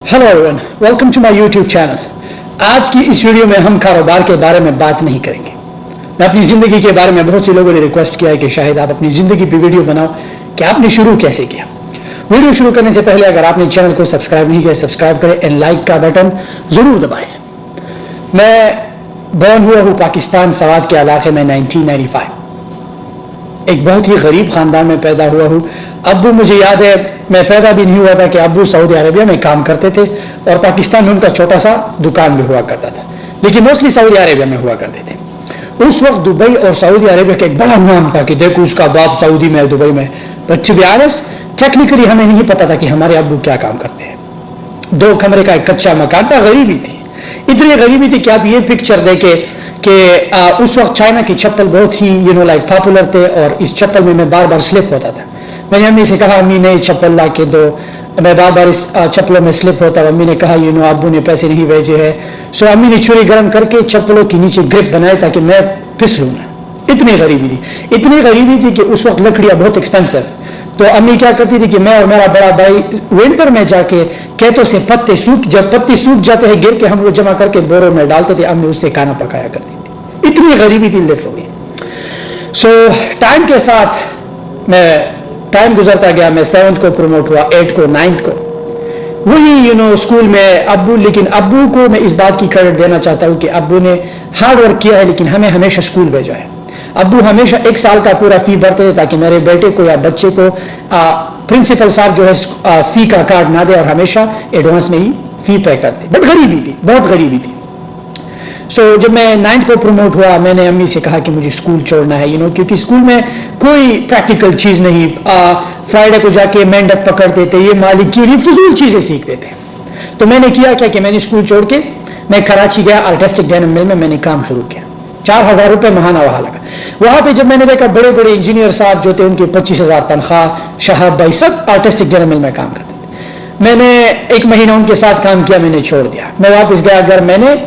Hello everyone, welcome to my YouTube channel. आज की इस वीडियो में हम कारोबार के बारे में बात नहीं करेंगे। मैं अपनी ज़िंदगी के बारे में बहुत से लोगों ने रिक्वेस्ट किया है कि शायद आप अपनी ज़िंदगी पे वीडियो बनाओ कि आपने शुरू कैसे किया। वीडियो शुरू करने से पहले अगर आपने चैनल को सब्सक्राइब नहीं किया, सब्सक्राइब करें एंड लाइक का बटन ज़रूर दबाएँ। मैं बॉर्न हुआ हूँ पाकिस्तान सवात के इलाके में 1995। एक बहुत ही गरीब ख़ानदान में पैदा हुआ हूँ। अब्बू, मुझे याद है मैं पैदा भी नहीं हुआ था कि अब्बू सऊदी अरेबिया में काम करते थे और पाकिस्तान में उनका छोटा सा दुकान भी हुआ करता था, लेकिन मोस्टली सऊदी अरेबिया में हुआ करते थे। उस वक्त दुबई और सऊदी अरेबिया का एक बड़ा नाम था कि देखो उसका बाप सऊदी में, दुबई में। But to be honest, technically हमें नहीं पता था कि हमारे अब्बू क्या काम करते हैं। 2 कमरे का एक कच्चा मकान था। गरीबी थी, इतनी गरीबी थी कि आप ये पिक्चर देखे कि उस वक्त चाइना की चप्पल बहुत ही पॉपुलर थे और इस चप्पल में मैं बार बार स्लिप होता था। मैंने अम्मी से कहा, अम्मी नई चप्पल ला के दो, मैं बार बार इस चप्पलों में स्लिप होता। अम्मी ने कहा अब्बू ने पैसे नहीं भेजे हैं। सो अम्मी ने छुरी गर्म करके चप्पलों के नीचे ग्रिप बनाए ताकि मैं फिसलूं ना। इतनी गरीबी थी कि उस वक्त लकड़ियाँ बहुत एक्सपेंसिव। तो अम्मी क्या करती थी कि मैं और मेरा बड़ा भाई विंटर में जाके खेतों से जब पत्ते सूख जाते हैं गिर के, हम वो जमा करके बोरों में डालते थे। अम्मी उससे खाना पकाया करती थी। इतनी गरीबी थी लिटरली। सो टाइम के साथ टाइम गुजरता गया। मैं 7th को प्रमोट हुआ, 8th को, 9th को, वही स्कूल में अब्बू। लेकिन अब्बू को मैं इस बात की क्रेडिट देना चाहता हूँ कि अब्बू ने हार्ड वर्क किया है, लेकिन हमें हमेशा स्कूल भेजा है। अब्बू हमेशा 1 साल का पूरा फी भरते थे ताकि मेरे बेटे को या बच्चे को प्रिंसिपल साहब जो है फी का कार्ड ना दे और हमेशा एडवांस में ही फी पे करते। बट गरीबी थी, बहुत गरीबी थी। सो जब मैं 9th को प्रमोट हुआ, मैंने अम्मी से कहा कि मुझे स्कूल छोड़ना है, क्योंकि स्कूल में कोई प्रैक्टिकल चीज़ नहीं। फ्राइडे को जाके मेंढक पकड़ते थे, ये मालिक की फजूल चीज़ें सीखते थे। तो मैंने किया क्या कि मैंने स्कूल छोड़ के मैं कराची गया, आर्टिस्टिक डेनिम मिल में मैंने काम शुरू किया। 4000 रुपये महीना वहाँ लगा। वहाँ पे जब मैंने देखा बड़े बड़े इंजीनियर साहब जो थे उनके 25,000 तनख्वाह, शहाब भाई सब आर्टिस्टिक डेनिम मिल में काम करते थे। मैंने 1 महीना उनके साथ काम किया, मैंने छोड़ दिया। मैं वापस गया घर। मैंने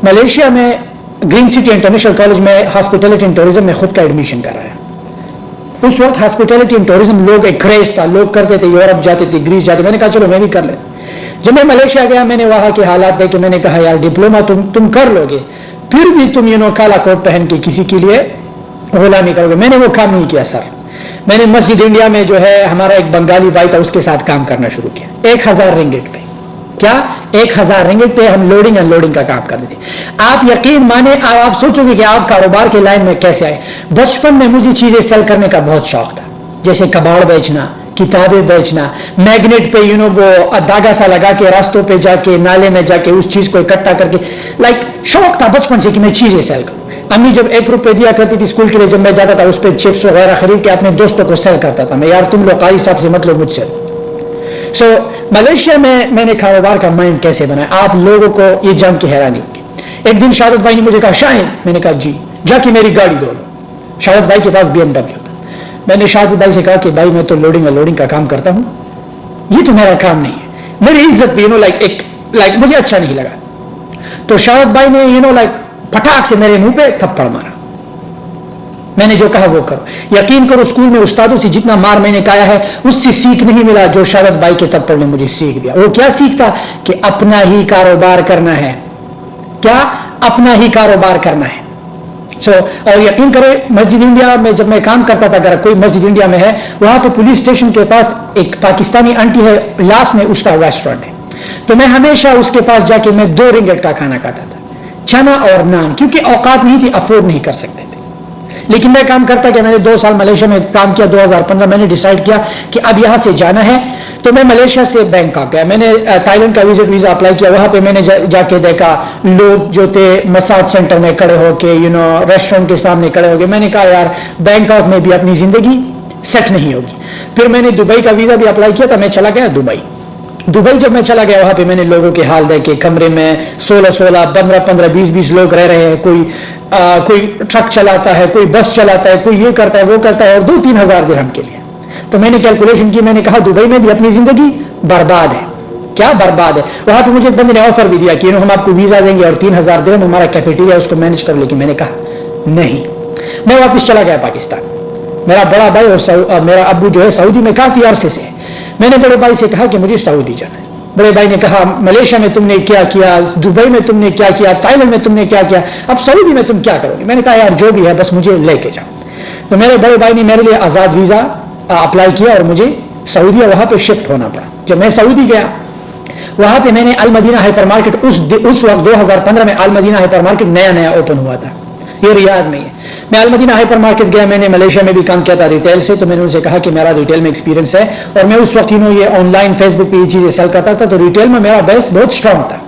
मलेशिया में ग्रीन सिटी इंटरनेशनल कॉलेज में हॉस्पिटैलिटी एंड टूरिज्म में खुद का एडमिशन कराया। उस वक्त हॉस्पिटैलिटी एंड टूरिज्म लोग एक क्रेज था, लोग करते थे, यूरोप जाते थे, ग्रीस जाते। मैंने कहा चलो मैं भी कर लेता। जब मैं मलेशिया गया, मैंने वहाँ के हालात देखे। मैंने कहा यार डिप्लोमा तुम कर लोगे, फिर भी तुम काला कोट पहन के किसी के लिए गुलामी करोगे। मैंने वो काम नहीं किया सर। मैंने मस्जिद इंडिया में जो है हमारा एक बंगाली भाई था, उसके साथ काम करना शुरू किया। 1000 रिंगिट पे, क्या 1000 रिंगिट पे हम लोडिंग अनलोडिंग का काम करते थे। आप यकीन माने, आप सोचोगे कि आप कारोबार के लाइन में कैसे आए। बचपन में मुझे चीजें सेल करने का बहुत शौक था, जैसे कबाड़ बेचना, किताबें बेचना, मैग्नेट पे वो धागा सा लगा के रास्तों पे जाके, नाले में जाके उस चीज को इकट्ठा करके, शौक था बचपन से कि मैं चीजें सेल करूं। अम्मी जब 1 रुपये दिया करती थी स्कूल के लिए, जब मैं जाता था उस पर चिप्स वगैरह खरीद के अपने दोस्तों को सेल करता था मैं। यार तुम लोग कारी साहब से मतलब मुझसे। सो मलेशिया में मैंने कारोबार का माइंड कैसे बनाया, आप लोगों को ये जान के हैरानी होगी। एक दिन शाहद भाई ने मुझे कहा, शाहिद, मैंने कहा जी, जाके मेरी गाड़ी धो लो। शाहद भाई के पास BMW था। मैंने शाहद भाई से कहा कि भाई मैं तो लोडिंग अनलोडिंग का काम करता हूँ, ये तो मेरा काम नहीं है। मेरी इज्जत भी मुझे अच्छा नहीं लगा। तो शाहद भाई ने फटाक से मेरे मुंह पे थप्पड़ मारा। मैंने जो कहा वो करो। यकीन करो, स्कूल में उस्तादों से जितना मार मैंने खाया है उससे सीख नहीं मिला जो शाहद भाई के थप्पड़ ने मुझे सीख दिया। वो क्या सीख था कि अपना ही कारोबार करना है। क्या? अपना ही कारोबार करना है। और यकीन करें, मस्जिद इंडिया में जब मैं काम करता था, अगर कोई मस्जिद इंडिया में है, वहां पे पुलिस स्टेशन के पास एक पाकिस्तानी आंटी है, लास्ट में उसका रेस्टोरेंट है। तो मैं हमेशा उसके पास जाके मैं 2 रिंगिट का खाना खाता था, चना और नान, क्योंकि औकात नहीं थी, अफोर्ड नहीं कर सकते थे। लेकिन मैं काम करता कि मैंने 2 साल मलेशिया में काम किया। 2015 मैंने डिसाइड किया कि अब यहाँ से जाना है। तो मैं मलेशिया से बैंकॉक गया। मैंने थाईलैंड का वीज़ा अप्लाई किया। वहाँ पे मैंने जाके देखा लोग जो थे मसाज सेंटर में खड़े होके, रेस्टोरेंट के सामने खड़े होके। मैंने कहा यार बैंकॉक में भी अपनी ज़िंदगी सेट नहीं होगी। फिर मैंने दुबई का वीज़ा भी अप्लाई किया, तो मैं चला गया दुबई। जब मैं चला गया, वहाँ पे मैंने लोगों के हाल देखे। कमरे में 16, 15, 20 लोग रह रहे हैं। कोई ट्रक चलाता है, कोई बस चलाता है, कोई ये करता है, वो करता है, और 2-3 हज़ार दिरहम के लिए। तो मैंने कैलकुलेशन की। मैंने कहा दुबई में भी अपनी जिंदगी बर्बाद है। क्या बर्बाद है? वहां पे मुझे एक बंदे ने ऑफर भी दिया कि हम आपको वीजा देंगे और 3000 दिरहम हमारा कैफेटेरिया उसको मैनेज कर। लेकिन मैंने कहा नहीं। मैं वापस चला गया पाकिस्तान। मेरा बड़ा भाई और मेरा अब्बू जो है सऊदी में काफी अरसे से है। मैंने बड़े भाई से कहा कि मुझे सऊदी जाना है। बड़े भाई ने कहा मलेशिया में तुमने क्या किया, दुबई में तुमने क्या किया, थाईलैंड में तुमने क्या किया, अब सऊदी में तुम क्या करोगे? मैंने कहा यार जो भी है बस मुझे लेके जाओ। तो मेरे बड़े भाई ने मेरे लिए आज़ाद वीज़ा अप्लाई किया और मुझे सऊदी वहाँ पे शिफ्ट होना पड़ा। जब मैं सऊदी गया वहाँ पे मैंने अल मदीना हाइपर मार्केट, उस वक्त 2015 में अल मदीना हाइपर मार्केट नया नया ओपन हुआ था, ये रियाद में है। मैं अल मदीना हाइपर मार्केट गया, मैंने मलेशिया में भी काम किया था रिटेल से, तो मैंने उनसे कहा कि मेरा रिटेल में एक्सपीरियंस है और मैं उस वक्त ये ऑनलाइन फेसबुक पे ये चीज़ें सेल करता था, तो रिटेल में मेरा बेस बहुत स्ट्रांग था।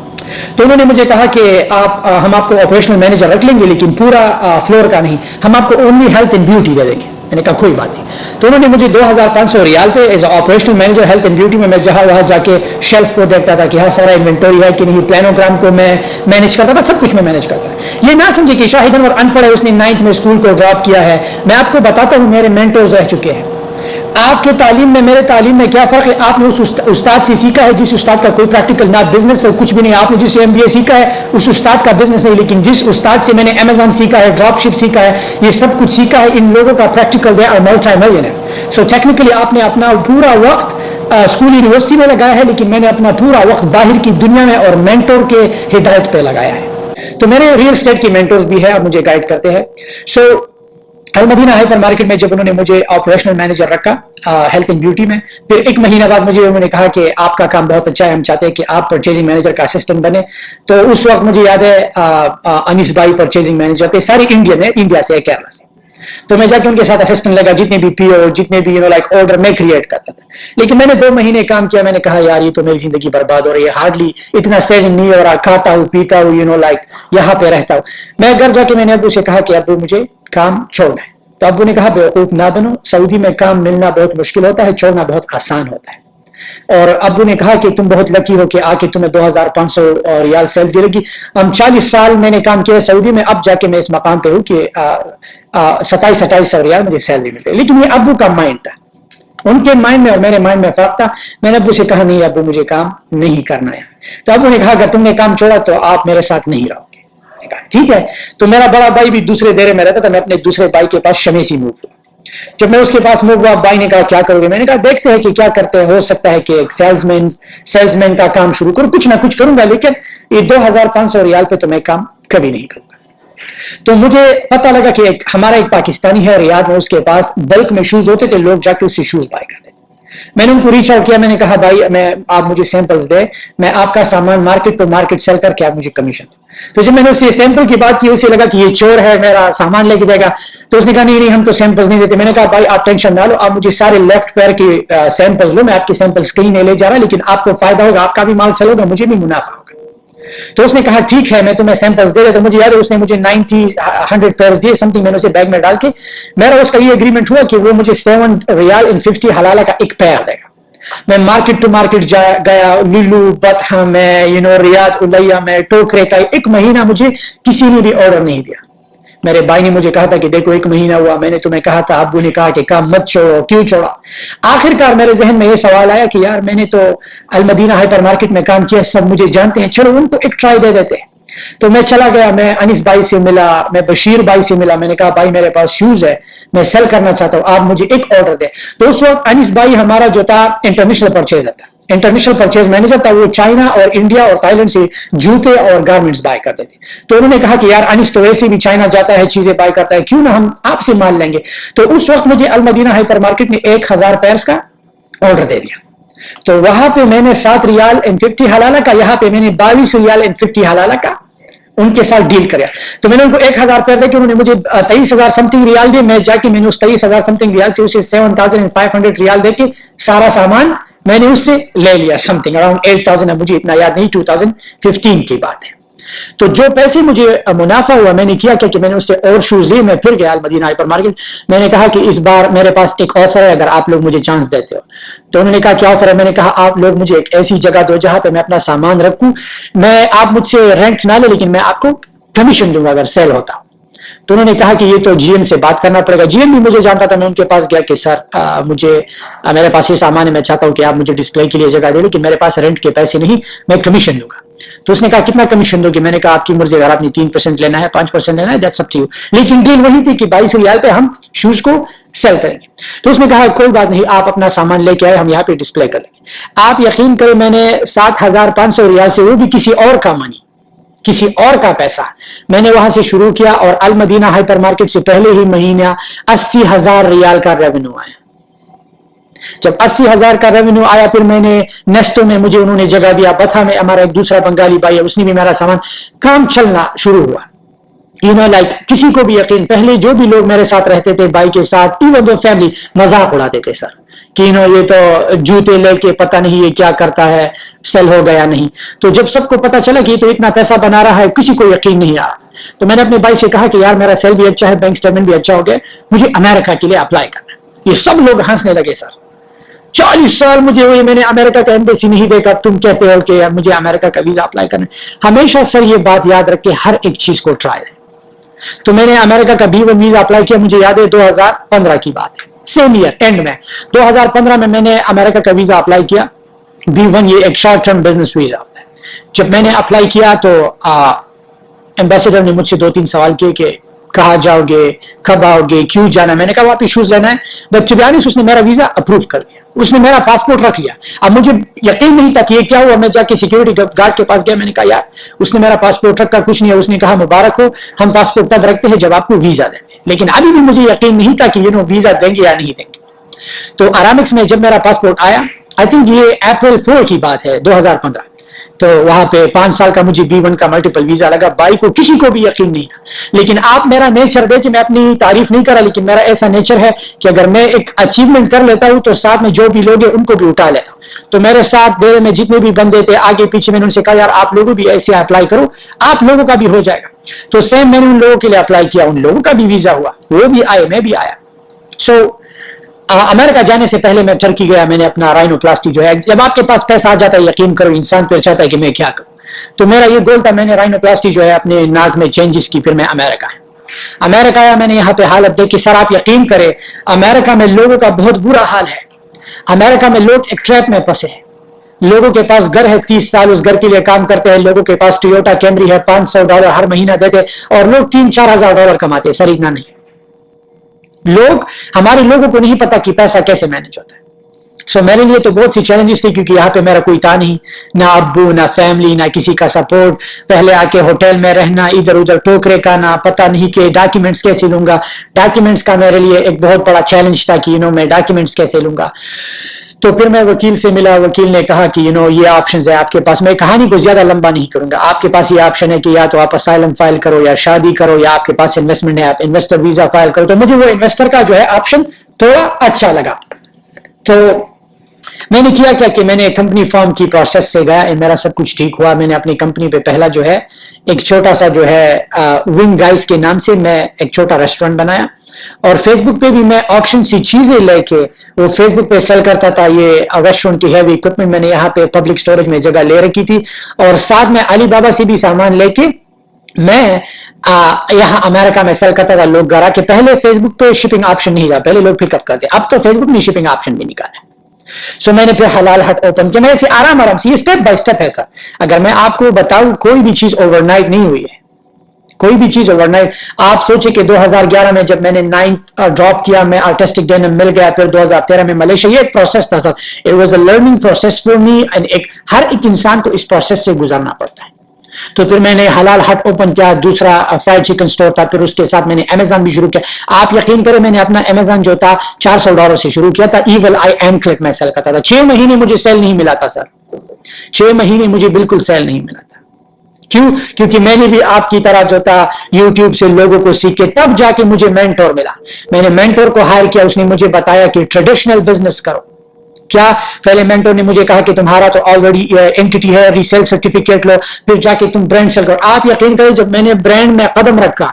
तो उन्होंने मुझे कहा कि हम आपको ऑपरेशनल मैनेजर रख लेंगे लेकिन पूरा फ्लोर का नहीं, हम आपको ओनली हेल्थ एंड ब्यूटी दे देंगे। मैंने कहा कोई बात नहीं। तो उन्होंने मुझे 2500 रियाल पे as operational manager health and beauty में, मैं जहाँ वहाँ जाके शेल्फ को देखता था कि हाँ सारा इन्वेंटरी है कि नहीं, प्लानोग्राम को मैं मैनेज करता था, सब कुछ मैं मैनेज करता था। ये ना समझे कि शाहिद अनवर अनपढ़ है, उसने 9th में स्कूल को ड्रॉप किया है। मैं आपको बताता हूँ मेरे मेंटर्स रह चुके हैं। आपके तालीम में मेरे तालीम में क्या फर्क है? आपने उस उस्ताद से सीखा है जिस उस्ताद का कोई प्रैक्टिकल ना बिजनेस है कुछ भी नहीं, आपने जिस MBA सीखा है उस उस्ताद का बिजनेस नहीं, लेकिन जिस उस्ताद से मैंने अमेजन सीखा है, ड्रॉपशिप सीखा है, ये सब कुछ सीखा है, इन लोगों का प्रैक्टिकल दे और मल्टी मिलियनर। सो टेक्निकली आपने अपना पूरा वक्त स्कूल यूनिवर्सिटी में लगाया है, लेकिन मैंने अपना पूरा वक्त बाहर की दुनिया में और मेंटोर के हिदायत पे लगाया है। तो मेरे रियल एस्टेट के मेंटोर्स भी है, मुझे गाइड करते हैं। सो अल मदीना हाइपर मार्केट में जब उन्होंने मुझे ऑपरेशनल मैनेजर रखा हेल्थ एंड ब्यूटी में, फिर 1 महीना बाद मुझे उन्होंने कहा कि आपका काम बहुत अच्छा है, हम चाहते हैं कि आप परचेजिंग मैनेजर का असिस्टेंट बने। तो उस वक्त मुझे याद है अनिस भाई परचेजिंग मैनेजर थे, सारे इंडियन है, इंडिया से, केरला से। तो मैं जाके उनके साथ असिस्टेंट लगा, जितने भी PO जितने भी ऑर्डर मैं क्रिएट करता था। लेकिन मैंने 2 महीने काम किया, मैंने कहा यार ये तो मेरी जिंदगी बर्बाद हो रही है, हार्डली इतना सेविंग नहीं हो रहा, खाता हूँ पीता हूँ यहाँ पे रहता हूँ। मैं घर जाके मैंने अब्बू से कहा कि अब्बू मुझे काम छोड़ना है। तो अब्बू ने कहा बेवकूफ ना बनो, सऊदी में काम मिलना बहुत मुश्किल होता है, छोड़ना बहुत आसान होता है। और अब्बू ने कहा कि तुम बहुत लकी हो कि आके तुम्हें 2500 रियाल सैलरी लगी। हम 40 साल मैंने काम किया सऊदी में, अब जाके मैं इस मकाम पे हूँ कि 2700 रियाल मुझे सैलरी मिल रही। लेकिन ये अब्बू का माइंड था, उनके माइंड में और मेरे माइंड में फर्क था। मैंने अब्बू से कहा नहीं अब्बू मुझे काम नहीं करना है। तो अब्बू ने कहा अगर तुमने काम छोड़ा तो आप मेरे साथ नहीं रहोगे। ठीक है। तो मेरा बड़ा भाई भी दूसरे डेरे में रहता था, मैं अपने दूसरे भाई के पास शमेसी मूव हुआ। जब मैं उसके पास मूव हुआ, भाई ने कहा क्या करोगे? मैंने कहा देखते हैं कि क्या करते हैं, हो सकता है कि एक सेल्समैन का काम शुरू करूं, कुछ ना कुछ करूंगा, लेकिन ये 2500 रियाल पे तो मैं काम कभी नहीं करूंगा। तो मुझे पता लगा कि हमारा एक पाकिस्तानी है रियाद में, उसके पास बल्क में शूज होते थे, लोग जाके उससे शूज बाय करते। मैंने उनको रीच आउट किया, मैंने कहा भाई आप मुझे सैंपल्स दे, मैं आपका सामान मार्केट टू मार्केट सेल करके आप मुझे कमीशन। तो जब मैंने उससे सैंपल की बात की, उसे लगा कि ये चोर है, मेरा सामान लेके जाएगा। तो उसने कहा नहीं हम तो सैंपल्स नहीं देते। मैंने कहा भाई आप टेंशन ना लो, आप मुझे सारे लेफ्ट पैर के सैंपल्स लो, मैं आपके सैंपल्स कहीं नहीं ले जा रहा, लेकिन आपको फायदा होगा, आपका भी माल सेल होगा, मुझे भी मुनाफा होगा। तो उसने कहा ठीक है मैं तुम्हें सैंपल्स दे रहा। तो मुझे याद है उसने मुझे 100 पेयर्स दिए समथिंग, मैंने उसे बैग में डाल के, मेरा उसका ये एग्रीमेंट हुआ कि वो मुझे 7 रियाल इन 50 हलाला का एक पैर देगा। मैं मार्केट टू मार्केट गया, लुलू, बतहा में, रियाद उलैया में, टोकरे का। 1 महीना मुझे किसी ने भी ऑर्डर नहीं दिया। मेरे भाई ने मुझे कहा था कि देखो 1 महीना हुआ, मैंने तुम्हें कहा था, अब्बू ने कहा कि काम मत छोड़ो, क्यों छोड़ा? आखिरकार मेरे जहन में ये सवाल आया कि यार मैंने तो अल मदीना हाइपर मार्केट में काम किया, सब मुझे जानते हैं, चलो उनको एक ट्राई दे देते हैं। तो मैं चला गया, मैं अनिस भाई से मिला, मैं बशीर भाई से मिला, मैंने कहा भाई मेरे पास शूज है, मैं सेल करना चाहता हूं, आप मुझे एक ऑर्डर दे। तो उस वक्त अनिस भाई हमारा जो था इंटरनेशनल परचेजर था, इंटरनेशनल परचेज मैनेजर था, वो चाइना और इंडिया और थाईलैंड से जूते और गारमेंट्स बाय करते थे। तो उन्होंने कहा कि यार अनिस तो वैसे भी चाइना जाता है, चीजें बाय करता है, क्यों ना हम आपसे माल लेंगे। तो उस वक्त मुझे अल मदीना हाइपर मार्केट ने 1000 पेयर्स का ऑर्डर दे दिया। तो वहां पे मैंने 7 रियाल इन 50 हलाला का, यहाँ पे मैंने 22 रियाल इन 50 हलाला का उनके साथ डील कर। तो मैंने उनको 1000 पेयर दे के उन्होंने मुझे 23,000 समथिंग रियाल दिए। मैं जाके मैंने उस 23,000 समथिंग रियाल से उसे 7,500 रियाल दे के सारा सामान मैंने उससे ले लिया, समथिंग अराउंड 8,000, मुझे इतना याद नहीं, 2015 की बात है। तो जो पैसे मुझे मुनाफा हुआ मैंने किया कि मैंने उससे और शूज लिए, मैं फिर गया अल मदीना हाइपर मार्केट। मैंने कहा कि इस बार मेरे पास एक ऑफर है, अगर आप लोग मुझे चांस देते हो। तो उन्होंने कहा क्या ऑफर है? मैंने कहा आप लोग मुझे एक ऐसी जगह दो जहां पे मैं अपना सामान रखूं, मैं आप मुझसे रेंट ना ले, लेकिन मैं आपको कमीशन दूंगा अगर सेल होता। तो उन्होंने कहा कि ये तो GM से बात करना पड़ेगा। GM भी मुझे जानता था। मैं उनके पास गया कि सर मेरे पास ये सामान है, मैं चाहता हूं कि आप मुझे डिस्प्ले के लिए जगह दे, लेकिन मेरे पास रेंट के पैसे नहीं, मैं कमीशन दूंगा। تو اس نے کہا کتنا کمیشن دو گے؟ میں نے کہا آپ کی مرضی، اگر آپ نے 3% لینا ہے 5% لینا ہے دیٹس اپ ٹو یو، لیکن ڈیل وہی تھی کہ 22 ریال پہ ہم شوز کو سیل کریں گے. تو اس نے کہا کوئی بات نہیں، آپ اپنا سامان لے کے آئے، ہم یہاں پہ ڈسپلے کر لیں گے. آپ یقین کریں میں نے 7,500 ریال سے، وہ بھی کسی اور کا منی، کسی اور کا پیسہ، میں نے وہاں سے شروع کیا اور المدینہ ہائپر مارکیٹ سے پہلے ہی مہینہ 80,000 ریال کا ریونیو آیا. جب 80,000 کا ریونیو آیا پھر میں نے نیسٹو میں، مجھے انہوں نے جگہ دیا، بتھا میں ہمارا ایک دوسرا بنگالی بھائی ہے، اس نے بھی میرا سامان، کام چلنا شروع ہوا. کسی کو بھی یقین، پہلے جو بھی لوگ میرے ساتھ رہتے تھے بھائی کے ساتھ، ایون دو فیملی، مذاق اڑاتے تھے سر کہ یہ تو جوتے لے کے پتہ نہیں یہ کیا کرتا ہے، سیل ہو گیا نہیں. تو جب سب کو پتا چلا کہ یہ تو اتنا پیسہ بنا رہا ہے، کسی کو یقین نہیں آ. تو میں نے اپنے بھائی سے کہا کہ یار میرا سیل بھی اچھا ہے، بینک اسٹیٹمنٹ بھی اچھا ہو گیا، مجھے امریکہ کے لیے اپلائی کرنا ہے. یہ سب لوگ ہنسنے لگے سر. 40 سال مجھے ہوئے، میں نے امریکہ کا ایمبیسی نہیں دیکھا، تم کہتے ہو کہ مجھے امریکہ کا ویزا اپلائی کرنا ہے. ہمیشہ سر یہ بات یاد رکھ کے ہر ایک چیز کو ٹرائی ہے. تو میں نے امریکہ کا B1 ویزا اپلائی کیا، مجھے یاد ہے 2015 کی بات ہے، سیم ایئر اینڈ میں 2015 میں نے امریکہ کا ویزا اپلائی کیا. B1 یہ ایک شارٹ ٹرم بزنس ویزا ہوتا ہے. جب میں نے اپلائی کیا تو ایمبیسیڈر نے مجھ سے 2-3 سوال کیے کہ کہاں جاؤ گے، کب آؤ گے، کیوں جانا. میں نے کہا واپس شوز لینا ہے. بٹ ٹو بی آنیسٹ اس نے میرا ویزا اپروو کر دیا، اس نے میرا پاسپورٹ رکھ لیا. اب مجھے یقین نہیں تھا کہ یہ کیا ہوا. میں جا کے سیکورٹی گارڈ کے پاس گیا، میں نے کہا یار اس نے میرا پاسپورٹ رکھا، کچھ نہیں ہے. اس نے کہا مبارک ہو، ہم پاسپورٹ تب رکھتے ہیں جب آپ کو ویزا دیں گے. لیکن ابھی بھی مجھے یقین نہیں تھا کہ ویزا دیں گے یا نہیں دیں گے. تو ارامکس میں جب میرا پاسپورٹ آیا، آئی تھنک یہ اپریل 4 کی بات ہے 2015، تو وہاں پہ 5 سال کا مجھے B1 کا ملٹیپل ویزا لگا. بھائی کو کسی کو بھی یقین نہیں تھا. لیکن آپ میرا نیچر دیکھیں، میں اپنی تعریف نہیں کرا، لیکن میرا ایسا نیچر ہے کہ اگر میں ایک اچیومنٹ کر لیتا ہوں تو ساتھ میں جو بھی لوگ ہیں ان کو بھی اٹھا لیتا ہوں. تو میرے ساتھ ڈیرے میں جتنے بھی بندے تھے آگے پیچھے، میں نے ان سے کہا یار آپ لوگوں بھی ایسے اپلائی کرو، آپ لوگوں کا بھی ہو جائے گا. تو سیم میں نے ان لوگوں کے لیے اپلائی کیا، ان لوگوں کا بھی ویزا ہوا، وہ بھی آئے، میں بھی آیا. سو امریکہ جانے سے پہلے میں ٹرکی گیا، میں نے اپنا رائنوپلاسٹی جو ہے، جب آپ کے پاس پیسہ آ جاتا ہے یقین کرو انسان پھر چاہتا ہے کہ میں کیا کروں. تو میرا یہ گول تھا، میں نے رائنوپلاسٹی جو ہے اپنے ناک میں چینجز کی. پھر میں امریکہ آیا. میں نے یہاں پہ حالت دیکھی سر، آپ یقین کریں امریکہ میں لوگوں کا بہت برا حال ہے. امریکہ میں لوگ ایک ٹریپ میں پھنسے ہیں. لوگوں کے پاس گھر ہے، 30 سال اس گھر کے لیے کام کرتے ہیں. لوگوں کے پاس ٹویوٹا کیمری ہے، $500 ہر مہینہ دیتے، اور لوگ $3,000-4,000 کماتے ہیں. سر اتنا نہیں. ہمارے لوگوں کو نہیں پتا کہ پیسہ کیسے مینج ہوتا ہے. سو میرے لیے تو بہت سی چیلنجز تھی، کیونکہ یہاں پہ میرا کوئی تھا نہیں، نہ ابو، نہ فیملی، نہ کسی کا سپورٹ. پہلے آ کے ہوٹل میں رہنا، ادھر ادھر ٹوکرے کا، نہ پتہ نہیں کہ ڈاکیومنٹس کیسے لوں گا. ڈاکیومنٹس کا میرے لیے ایک بہت بڑا چیلنج تھا کہ میں ڈاکیومنٹس کیسے لوں گا. تو پھر میں وکیل سے ملا. وکیل نے کہا کہ یہ آپشنز ہے آپ کے پاس. میں کہانی کو زیادہ لمبا نہیں کروں گا. آپ کے پاس یہ آپشن ہے کہ یا تو آپ اسائلم فائل کرو، یا شادی کرو، یا آپ کے پاس انویسٹمنٹ ہے آپ انویسٹر ویزا فائل کرو. تو مجھے وہ انویسٹر کا جو ہے آپشن تھوڑا اچھا لگا. تو میں نے کیا کہ میں نے کمپنی فارم کی پروسیس سے گیا، میرا سب کچھ ٹھیک ہوا. میں نے اپنی کمپنی پہ پہلا جو ہے ایک چھوٹا سا جو ہے ونگ گائز کے نام سے میں ایک چھوٹا ریسٹورنٹ بنایا. اور فیس بک پہ بھی میں آکشن سی چیزیں لے کے وہ فیس بک پہ سیل کرتا تھا. یہ ریسٹورنٹ کی ہیوی اکوپمنٹ میں نے یہاں پہ پبلک سٹوریج میں جگہ لے رکھی تھی، اور ساتھ میں علی بابا سے بھی سامان لے کے میں یہاں امریکہ میں سیل کرتا تھا. لوگ گھر آ کے، پہلے فیس بک پہ شپنگ آپشن نہیں تھا، پہلے لوگ پک اپ کرتے، اب تو فیس بک نے شپنگ آپشن بھی نکالا. سو میں نے پھر حلال ہٹ اوپن کیا. میں ایسے آرام سے، یہ اسٹیپ بائی اسٹیپ ہے سر. اگر میں آپ کو بتاؤں کوئی بھی چیز اوور نائٹ نہیں ہوئی ہے، کوئی بھی چیز اوور نائٹ. آپ سوچیں کہ 2011 میں جب میں نے 9 ڈراپ کیا، میں آرٹسٹک ڈینم مل گیا. پھر 2013 میں ملیشیا. یہ ایک پروسیس تھا sir. It was a learning process for me. ہر ایک انسان کو اس پروسیس سے گزرنا پڑتا ہے. تو پھر میں نے حلال ہٹ اوپن کیا، دوسرا فرائڈ چکن سٹور تھا. پھر اس کے ساتھ میں نے امیزون بھی شروع کیا. آپ یقین کریں میں نے اپنا امیزون جو تھا $400 سے شروع کیا تھا. ایول آئی ایم کلک میں سیل کرتا تھا. 6 مہینے مجھے سیل نہیں ملا تھا سر. 6 مہینے مجھے بالکل سیل نہیں ملا تھا. کیوں؟ کیونکہ میں نے بھی آپ کی طرح جو تھا یوٹیوب سے لوگوں کو سیکھے، تب جا کے مجھے مینٹور ملا. میں نے مینٹور کو ہائر کیا، اس نے مجھے بتایا کہ ٹریڈیشنل بزنس کرو. کیا پہلے مینٹور نے مجھے کہا کہ تمہارا تو آلریڈی اینٹی ہے، ریسیل سرٹیفکیٹ لو، پھر جا کے تم برانڈ سیل کرو. آپ یقین کریں جب میں نے برانڈ میں قدم رکھا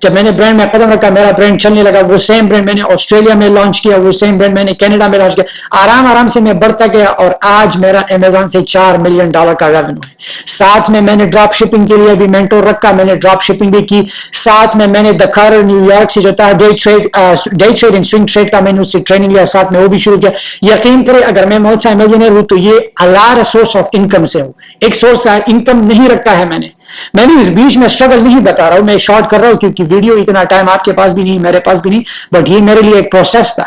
जब मैंने ब्रांड में कदम रखा, मेरा ब्रांड चलने लगा, वो सेम ब्रांड मैंने ऑस्ट्रेलिया में लॉन्च किया, वो सेम ब्रांड मैंने कनाडा में लॉन्च किया, आराम आराम से मैं बढ़ता गया और आज मेरा अमेजन से $4 मिलियन का रेवेन्यू है। साथ में मैंने ड्रॉप शिपिंग के लिए भी मेंटोर रखा, मैंने ड्रॉप शिपिंग भी की। साथ में मैंने दखार न्यूयॉर्क से जो था day trade and swing trade का मैंने उससे ट्रेनिंग लिया, साथ में वो भी शुरू किया। यकीन करें अगर मैं मल्टी मिलियनेयर हूं तो ये अलार सोर्स ऑफ इनकम से हूं, एक सोर्स इनकम नहीं रखा है मैंने इस बीच में स्ट्रगल नहीं बता रहा हूं, मैं शॉर्ट कर रहा हूं क्योंकि वीडियो इतना टाइम आपके पास भी नहीं, मेरे पास भी नहीं, बट ये मेरे लिए एक प्रोसेस था।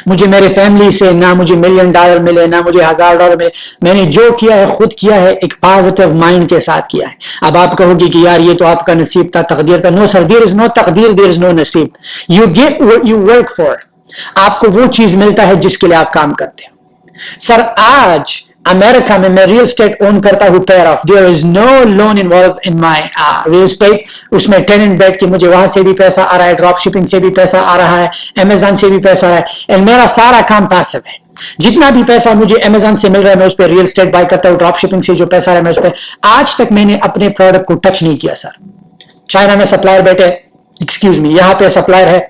मुझे मेरे फैमिली से ना मुझे $1 मिलियन मिले, ना मुझे $1000 मिले, मैंने जो किया है खुद किया है, एक पॉजिटिव माइंड के साथ किया है। अब आप कहोगे कि यार ये तो आपका नसीब था, तकदीर था। No sir, there is no तकदीर, देयर इज नो नसीब। You get what you work for. आपको वो चीज मिलता है जिसके लिए आप काम करते हो। सर आज अमेरिका में मैं रियल एस्टेट ओन करता हूं, paid off, there is no loan involve in my real estate. उसमें टेनेंट बैठ के मुझे वहां से भी पैसा आ रहा है, ड्रॉप शिपिंग से भी पैसा आ रहा है, अमेजन से भी पैसा आ रहा है, एंड मेरा सारा काम पैसिव है। जितना भी पैसा मुझे अमेजन से मिल रहा है मैं उस पर रियल एस्टेट बाय करता हूं, ड्रॉप शिपिंग से जो पैसा है मैं उस पर, आज तक मैंने अपने प्रोडक्ट को टच नहीं किया सर। चाइना में सप्लायर बैठे, एक्सक्यूज मी, यहां पे सप्लायर है,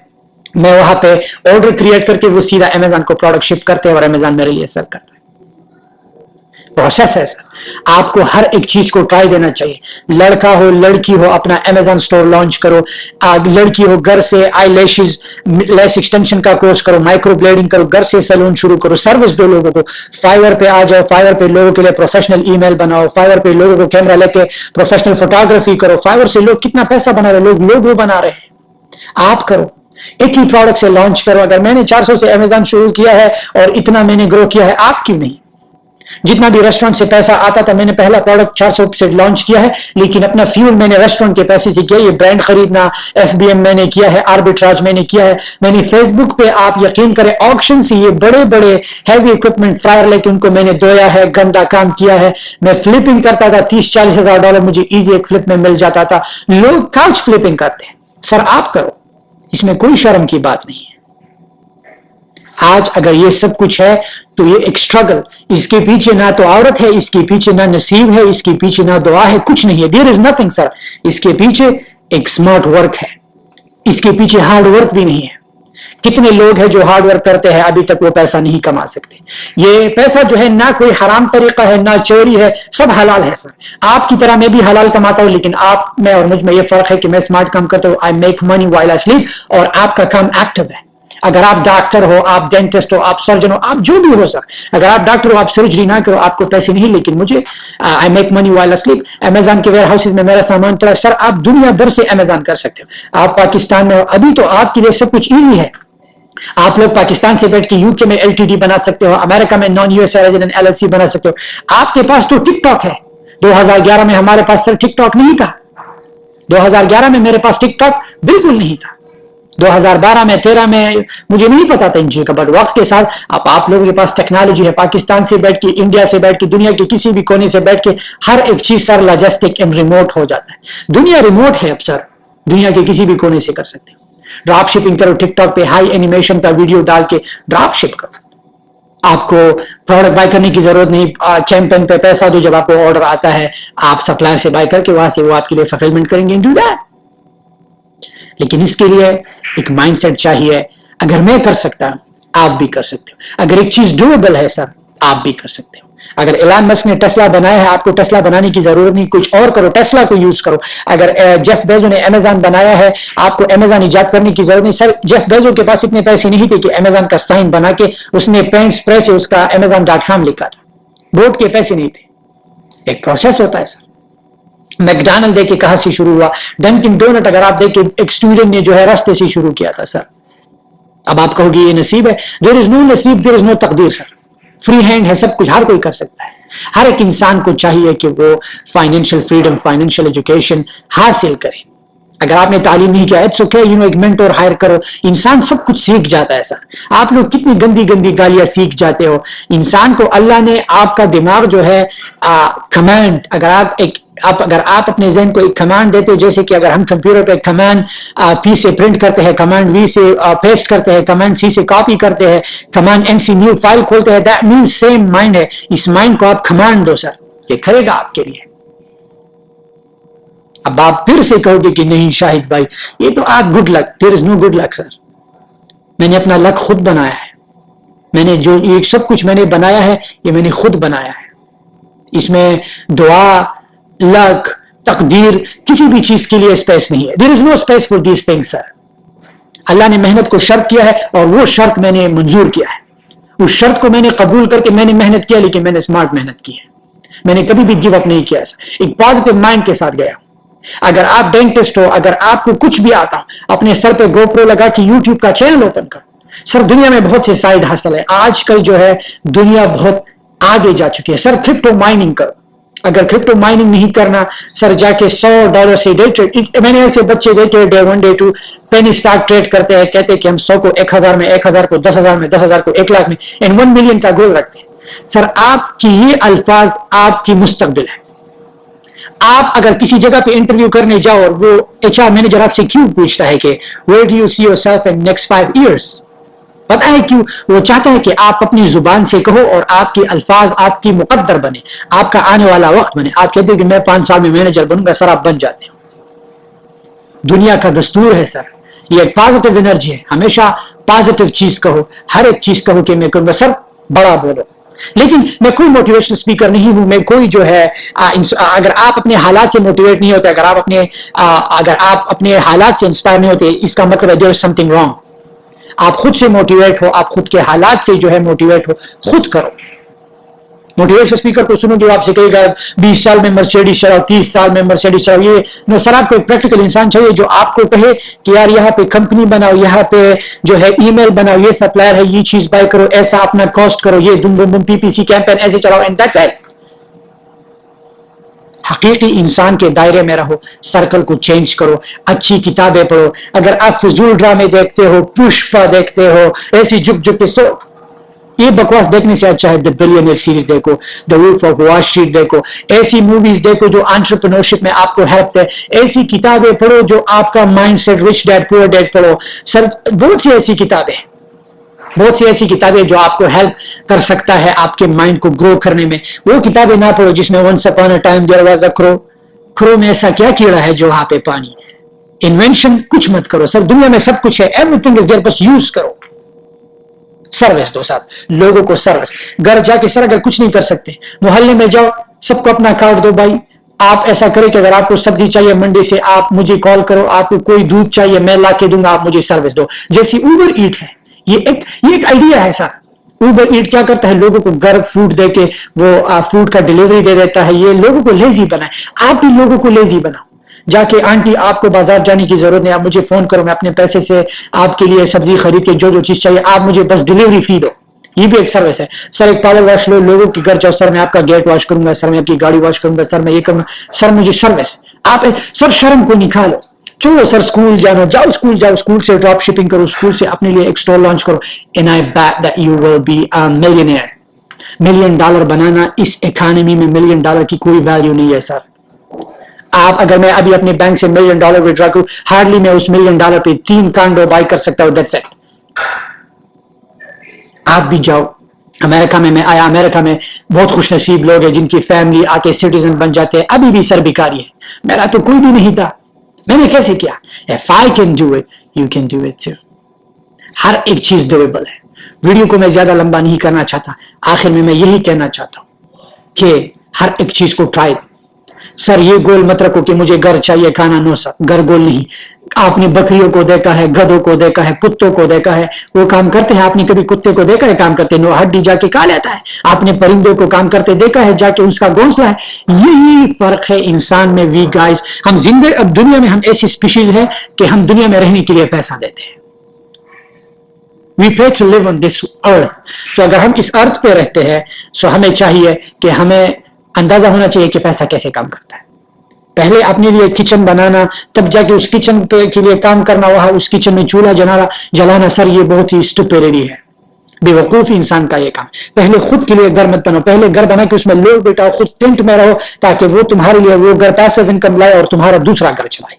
मैं वहां पे ऑर्डर क्रिएट करके वो सीधा अमेजन को प्रोडक्ट शिप करते हैं और अमेजन मेरे लिए सर्व करता है। प्रोसेस है सर। आपको हर एक चीज को ट्राई देना चाहिए। लड़का हो लड़की हो, अपना अमेजन स्टोर लॉन्च करो। लड़की हो घर से आई लैशेस लैश एक्सटेंशन का कोर्स करो, माइक्रो ब्लेडिंग करो, घर से सैलून शुरू करो, सर्विस दो लोगों को। फाइवर पे आ जाओ, फाइवर पे लोगों के लिए प्रोफेशनल ईमेल बनाओ, फाइवर पे लोगों को कैमरा लेके प्रोफेशनल फोटोग्राफी करो। फाइवर से लोग कितना पैसा बना रहे, लोग वो बना रहे हैं। आप करो, एक ही प्रोडक्ट से लॉन्च करो। अगर मैंने 400 से अमेजन शुरू किया है और इतना मैंने ग्रो किया है, आप क्यों नहीं? जितना भी रेस्टोरेंट से पैसा आता था, मैंने पहला प्रोडक्ट 400 से लॉन्च किया है, लेकिन अपना फ्यूल मैंने रेस्टोरेंट के पैसे से किया। ये ब्रांड खरीदना, एफबीएम मैंने किया है, आर्बिट्राज मैंने किया है। मैंने फेसबुक पे, आप यकीन करें, ऑक्शन से ये बड़े बड़े हैवी इक्विपमेंट फ्रायर लेके उनको मैंने धोया है, गंदा काम किया है। मैं फ्लिपिंग करता था, $30-40 हजार मुझे इजी एक फ्लिप में मिल जाता था। लोग काउच फ्लिपिंग करते हैं सर, आप करो, इसमें कोई शर्म की बात नहीं है। आज अगर ये सब कुछ है तो ये एक स्ट्रगल, इसके पीछे ना तो औरत है, इसके पीछे ना नसीब है, इसके पीछे ना दुआ है, कुछ नहीं है। There is nothing sir. इसके पीछे एक स्मार्ट वर्क है, इसके पीछे हार्ड वर्क भी नहीं है। कितने लोग हैं जो हार्ड वर्क करते हैं, अभी तक वो पैसा नहीं कमा सकते। ये पैसा जो है ना कोई हराम तरीका है, ना चोरी है, सब हलाल है सर। आपकी तरह मैं भी हलाल कमाता हूं, लेकिन आप में और मुझ में ये फर्क है कि मैं स्मार्ट काम करता हूं, I make money while I sleep, और आपका काम एक्टिव है। अगर आप डॉक्टर हो, आप डेंटिस्ट हो, आप सर्जन हो, आप जो भी हो सर, अगर आप डॉक्टर हो, आप सर्जरी ना करो, आपको पैसे नहीं, लेकिन मुझे I make money while I sleep. Amazon के वेयर हाउसेज में मेरा सामान पड़ा है सर। आप दुनिया भर से अमेजन कर सकते हो। आप पाकिस्तान में हो, अभी तो आपके लिए सब कुछ ईजी है। आप लोग पाकिस्तान से बैठ के यूके में एलटीडी बना सकते हो, अमेरिका में नॉन यूएस रेजिडेंट एलएलसी बना सकते हो। आपके पास तो टिकटॉक है। 2011 में हमारे पास सर टिकटॉक नहीं था। 2011 में मेरे पास टिकटॉक बिल्कुल नहीं था। 2012 में 13 में मुझे नहीं पता था इन चीजों का, बट वक्त के साथ अब आप लोगों के पास टेक्नोलॉजी है। पाकिस्तान से बैठ के, इंडिया से बैठ के, दुनिया के किसी भी कोने से बैठ के हर एक चीज सर लॉजिस्टिक एंड रिमोट हो जाता है। दुनिया रिमोट है अब सर, दुनिया के किसी भी कोने से कर सकते हो। ड्रॉप शिपिंग करो, टिकटॉक पे हाई एनिमेशन का वीडियो डाल के ड्रॉप शिप करो। आपको प्रोडक्ट बाय करने की जरूरत नहीं, कैंपेन पे पैसा दो, जब आपको ऑर्डर आता है आप सप्लायर से बाय करके वहां से वो आपके लिए फुलफिलमेंट करेंगे। Do that. लेकिन इसके लिए एक माइंडसेट चाहिए। अगर मैं कर सकता हूं, आप भी कर सकते हो। अगर एक चीज डूएबल है सर, आप भी कर सकते हो। अगर एलन मस्क ने टेस्ला बनाया है, आपको टेस्ला बनाने की जरूरत नहीं, कुछ और करो, टेस्ला को यूज करो। अगर जेफ बेजो ने अमेजन बनाया है, आपको अमेजन इजाद करने की जरूरत नहीं। सर जेफ बेजो के पास इतने पैसे नहीं थे कि अमेजन का साइन बना के उसने पेंट स्प्रे से उसका amazon.com लिखा था। बोर्ड के पैसे नहीं थे। एक प्रोसेस होता है सर। मैकडॉनल्ड देखिए कहां से शुरू हुआ, डंकिन डोनट अगर आप देखिए एक स्टूडेंट ने जो है रास्ते से शुरू किया था सर। अब आप कहोगे ये नसीब है। देयर इज नो नसीब, देयर इज नो तकदीर सर। फ्री हैंड है सब कुछ, हर कोई कर सकता है। हर एक इंसान को चाहिए कि वो फाइनेंशियल फ्रीडम, फाइनेंशियल एजुकेशन हासिल करे। अगर आपने तालीम नहीं किया, इट्स ओके, एक मेंटोर हायर करो। इंसान सब कुछ सीख जाता है सर। आप लोग कितनी गंदी गंदी गालियां सीख जाते हो। इंसान को अल्लाह ने आपका दिमाग जो है कमांड, अगर आप अपने ज़हन को एक कमांड देते हो, जैसे कि अगर हम कंप्यूटर पे कमांड पी से प्रिंट करते हैं, कमांड वी से पेस्ट करते हैं, कमांड सी से कॉपी करते हैं, command N C new file खोलते हैं, दैट मींस सेम माइंड है। इस माइंड को आप कमांड दो सर, ये करेगा आपके लिए। अब आप फिर से कहोगे कि नहीं शाहिद भाई ये तो आप good luck, there is no good luck sir. मैंने अपना लक खुद बनाया है, मैंने जो ये सब कुछ मैंने बनाया है ये मैंने खुद बनाया है। इसमें दुआ, लक, तकदीर किसी भी चीज के लिए स्पेस नहीं है। There is no space for these things sir. Allah ने मेहनत को शर्त किया है और वो शर्त मैंने मंजूर किया है, उस शर्त को मैंने कबूल करके मैंने मेहनत किया, लेकिन मैंने स्मार्ट मेहनत की है, मैंने कभी भी गिव अप नहीं किया सर। एक पॉजिटिव माइंड के साथ गया। अगर आप डेंटिस्ट हो, अगर आपको कुछ भी आता, अपने सर पे गोप्रो लगा कि यूट्यूब का चैनल ओपन कर। सर दुनिया में बहुत से साइड हसल है, आजकल जो है दुनिया बहुत आगे जा चुकी है। सर क्रिप्टो माइनिंग करो, अगर क्रिप्टो माइनिंग नहीं करना सर जाके $100 से डे ट्रेड। मैंने ऐसे बच्चे देखे day 1 day 2 penny stock trade करते हैं, कहते हैं कि हम 100 को 1000 में, 1000 को 10,000 में, 10,000 को 1 लाख में, एंड 1 मिलियन का गोल रखते हैं। सर आपकी ये अल्फाज आपकी मुस्तकबिल है। आप अगर किसी जगह पे इंटरव्यू करने जाओ और वो HR मैनेजर आपसे क्यों पूछता है कि where do you see yourself in next 5 years, पता है क्यों? वो चाहता है कि आप अपनी जुबान से कहो और आपके अल्फाज आपकी मुकद्दर बने, आपका आने वाला वक्त बने। आप कहते हो कि मैं 5 साल में मैनेजर बनूंगा, सर आप बन जाते हो। दुनिया का दस्तूर है सर, ये एक पॉजिटिव एनर्जी है। हमेशा पॉजिटिव चीज कहो, हर एक चीज कहो कि मैं करूंगा सर, बड़ा बोलो। लेकिन मैं कोई मोटिवेशनल स्पीकर नहीं हूं, मैं कोई जो है अगर आप अपने हालात से मोटिवेट नहीं होते, अगर आप अपने हालात से इंस्पायर नहीं होते, इसका मतलब है देयर इज समथिंग रॉन्ग। आप खुद से मोटिवेट हो, आप खुद के हालात से जो है मोटिवेट हो, खुद करो। मोटिवेशनल स्पीकर को सुनो जो आपसे कहेगा 20 साल में मर्सिडीज चलाओ, 30 साल में मर्सिडीज चलाओ, ये नो सर। आपको एक प्रैक्टिकल इंसान चाहिए जो आपको कहे कि यार यहाँ पे कंपनी बनाओ, यहाँ पे जो है ईमेल बनाओ, ये सप्लायर है, ये चीज बाय करो, ऐसा अपना कॉस्ट करो, ये दुम दुम दुम PPC कैंपेन ऐसे चलाओ, एंड दैट्स इट। हकीकी इंसान के दायरे में रहो, सर्कल को चेंज करो, अच्छी किताबें पढ़ो। अगर आप फिजूल ड्रामे देखते हो, पुष्पा देखते हो, ऐसी जुग जुग के सो ये बकवास देखने से अच्छा है द बिलियनियर सीरीज देखो, the wolf of Wall Street देखो, ऐसी मूवीज देखो जो एंटरप्रेन्योरशिप में आपको हेल्प दे, ऐसी किताबें पढ़ो जो आपका mind set, rich dad poor dad पढ़ो। सर बहुत सी ऐसी किताबें, बहुत सी ऐसी किताबें जो आपको हेल्प कर सकता है आपके माइंड को ग्रो करने में। वो किताबें ना पढ़ो जिसमें once upon a time there was a crow, crow में ऐसा क्या कीड़ा है जो वहां पे पानी। इन्वेंशन कुछ मत करो सर, दुनिया में सब कुछ है, एवरीथिंग इज देयर, बस यूज करो। सर्विस दो साहब, लोगों को सर्विस। घर जाके सर अगर कुछ नहीं कर सकते, मोहल्ले में जाओ, सबको अपना कार्ड दो। भाई आप ऐसा करें कि अगर आपको सब्जी चाहिए मंडी से, आप मुझे कॉल करो, आपको कोई दूध चाहिए मैं ला के दूंगा, आप मुझे सर्विस दो। जैसी उबर ईट है, ये एक आइडिया है सर। उबर ईट क्या करता है, लोगों को घर फूड देके वो फूड का डिलीवरी दे देता है, ये लोगों को लेजी बनाए। आप भी लोगों को लेजी बनाओ, जाके आंटी आपको बाजार जाने की जरूरत नहीं, आप मुझे फोन करो, मैं अपने पैसे से आपके लिए सब्जी खरीद के जो जो चीज चाहिए आप मुझे बस डिलीवरी फी दो। ये भी एक सर्विस है। सर एक पावर वॉश लो, लोगों के घर जाओ, सर मैं आपका गेट वॉश करूंगा, सर मैं आपकी गाड़ी वॉश करूंगा, सर मैं ये करूंगा, सर मुझे सर्विस। आप सर शर्म को निकालो, चलो सर स्कूल जाना, जाओ स्कूल जाओ, स्कूल से ड्रॉप शिपिंग करो, स्कूल से अपने लिए एक स्टोर लॉन्च करो, and I bet that you will be a millionaire. $1 million बनाना इस इकोनॉमी में $1 मिलियन की कोई वैल्यू नहीं है सर। आप अगर मैं अभी अपने बैंक से $1 मिलियन विड्रॉ करूं, हार्डली मैं उस $1 मिलियन पे 3 कांडो बाय कर सकता हूं, दैट्स इट। आप भी जाओ। अमेरिका में मैं आया, अमेरिका में बहुत खुशनसीब लोग हैं जिनकी फैमिली आके सिटीजन बन जाते हैं, अभी भी सर भिखारी है। मेरा तो कोई भी नहीं था, मैंने कैसे किया? If I can do it, you can do it too। हर एक चीज डूएबल है। वीडियो को मैं ज्यादा लंबा नहीं करना चाहता, आखिर में मैं यही कहना चाहता हूं कि हर एक चीज को ट्राई। सर ये गोल मत रखो कि मुझे घर चाहिए खाना, नो सर, घर गोल नहीं। आपने बकरियों को देखा है, गधों को देखा है, कुत्तों को देखा है, वो काम करते हैं। आपने कभी कुत्ते को देखा है काम करते? नो, हड्डी जाके खा लेता है। आपने परिंदों को काम करते देखा है, जाके उसका घोंसला है। यही फर्क है इंसान में। वी गाइस, हम जिंदगी अब दुनिया में हम ऐसी स्पीशीज है कि हम दुनिया में रहने के लिए पैसा देते हैं। We pay to live on this earth। तो अगर हम इस अर्थ पे रहते हैं तो हमें चाहिए कि हमें अंदाजा होना चाहिए कि पैसा कैसे काम करता है। पहले अपने लिए किचन बनाना, तब जाके उस किचन पे के लिए काम करना, वहां उस किचन में चूल्हा जलाना। सर ये बहुत ही स्टुपिडिटी है, बेवकूफी इंसान का ये काम। पहले खुद के लिए घर मत बनाओ, पहले घर बना के उसमें लोग बैठाओ, खुद टेंट में रहो, ताकि वो तुम्हारे लिए वो घर पैसिव इनकम लाए और तुम्हारा दूसरा घर चलाए।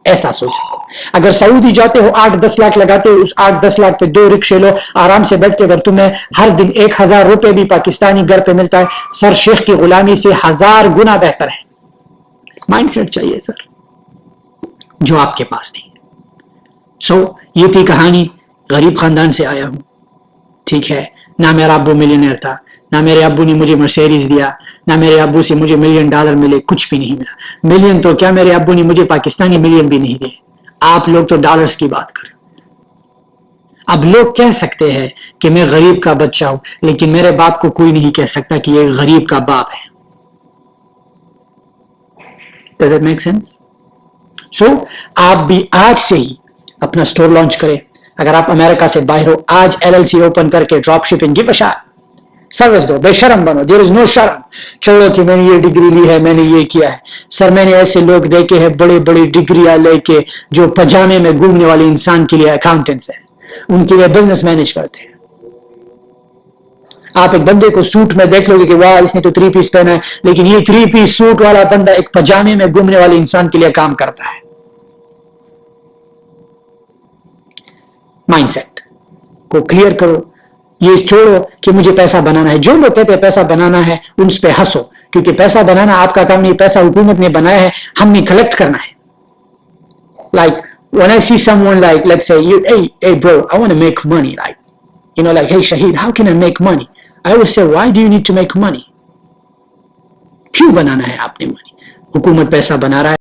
ऐसा सोचो। अगर सऊदी जाते हो 8-10 लाख लगाते हो, उस 8-10 लाख पे 2 रिक्शे लो, आराम से बैठ के। अगर तुम्हें हर दिन 1000 रुपए भी पाकिस्तानी घर पे मिलता है, सर शेख की गुलामी से 1000 गुना बेहतर है। माइंडसेट चाहिए सर। जो आपके पास नहीं है। सो ये थी कहानी, गरीब खानदान से आया हूं, ठीक है। ना मेरा अब्बू मिलियनेयर था, ना मेरे अब्बू ने मुझे मर्सिडीज दिया, ना मेरे अब्बू से मुझे $1,000,000 मिले, कुछ भी नहीं मिला। मिलियन तो क्या, मेरे अब्बू ने मुझे पाकिस्तानी मिलियन भी नहीं दिए। आप लोग तो डॉलर्स की बात करें। अब लोग कह सकते हैं कि मैं गरीब का बच्चा हूं, लेकिन मेरे बाप को कोई नहीं कह सकता कि ये गरीब का बाप है। Does that make sense? So, आप भी आज से ही अपना स्टोर लॉन्च करें। अगर आप अमेरिका से बाहर हो, आज LLC ओपन करके ड्रॉप शिपिंग की बशार सर्विस दो, बेशरम बनो। देयर इज नो शर्म। छोड़ो कि मैंने ये डिग्री ली है, मैंने ये किया है। सर, मैंने ऐसे लोग देखे हैं बड़े बड़े डिग्रियां लेके जो पजामे में घूमने वाले इंसान के लिए अकाउंटेंट्स है, उनके लिए बिजनेस मैनेज करते हैं। आप एक बंदे को सूट में देख लोगे कि वाह इसने तो 3 पीस पहना है, लेकिन ये 3 पीस सूट वाला बंदा एक पजामे में घूमने वाले इंसान के लिए काम करता है। माइंडसेट को क्लियर करो। ये छोड़ो कि मुझे पैसा बनाना है। जो लोग कहते हैं पैसा बनाना है, उन पे हंसो, क्योंकि पैसा बनाना आपका काम नहीं, पैसा हुकूमत ने बनाया है, हमने कलेक्ट करना है। Like when I see someone like, let's say, hey bro, I want to make money, like, like, hey Shahid, how can I make money? I always say, why do you need to make money? क्यों बनाना है आपने money? हुकूमत पैसा बना रहा है।